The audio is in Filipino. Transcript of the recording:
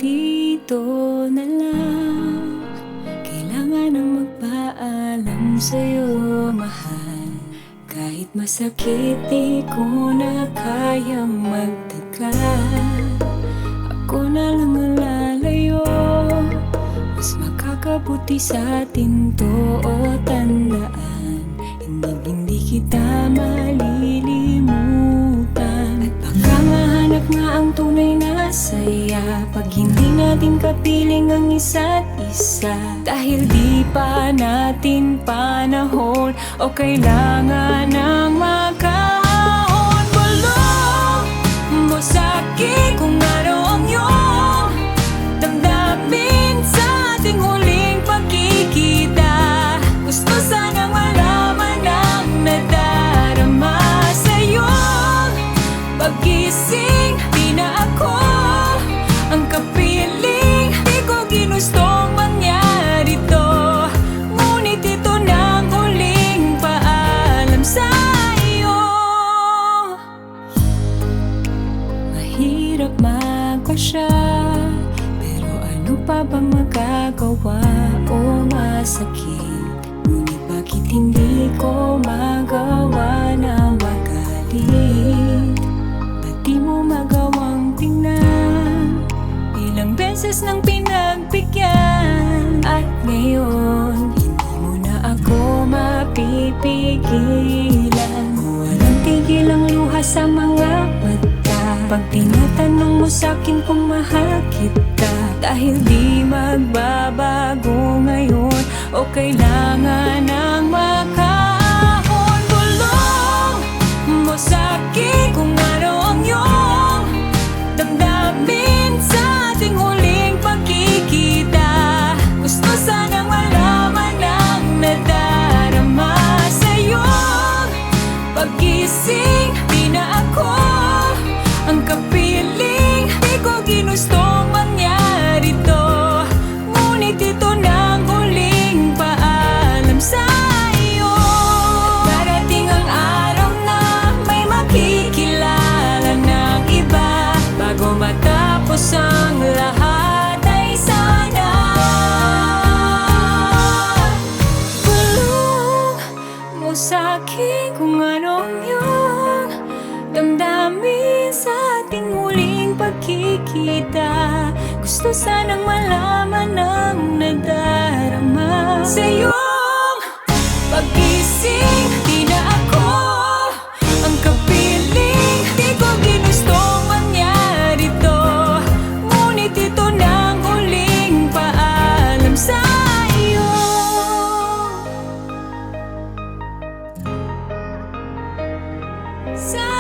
dito na lang. Kailangan nang magpaalam sa'yo, mahal. Kahit masakit, di ko na kayang magtagal. Ako na lang ang lalayo, mas makakabuti sa atin to. O tandaan, hindi kita malilimutan. At baka mahanap nga ang tunay na saya pag hindi natin kapiling ang isa't isa. Dahil di pa natin panahon o kailangan ng makahon. Bulong mo sa'kin kung ano ang iyong damdamin sa ating huling pagkikita. Gusto sanang malaman ang nadarama sa iyong paggising. Di na ako ang kapiling, di ko ginustong mangyari to. Ngunit ito na ang huling paalam sa iyo. Mahirap magpasya, pero ano pa bang magagawa? O masakit, ngunit bakit hindi ko magawa na magalit? Ba't di mo magawang tingnan? Ilang beses nang pinagbigyan, at ngayon hindi mo na ako mapipigilan. Walang tigil ang luha sa mga mata pag tinatanong mo sa'kin kung mahal kita. Dahil di magbabago ngayon o kailangan ng makahon. Bulong mo sa'kin kung ano ang iyong damdamin sa ating huling pagkikita. Gusto sanang malaman ang nadarama sa iyong paggising. Di na ako ang kapiling, di ko ginustong mangyari to. Ngunit ito na ang huling paalam sa iyo. Darating ang araw na may makikilala ng iba. Bago matapos ang lahat ay sana bulong mo sa'kin kung anong iyong damdamin sa ating muling pagkikita. Gusto sanang malaman ang nadarama sa iyong paggising. Di na ako ang kapiling, di ko ginustong mangyari to. Ngunit ito na ang huling paalam sa iyo. Sa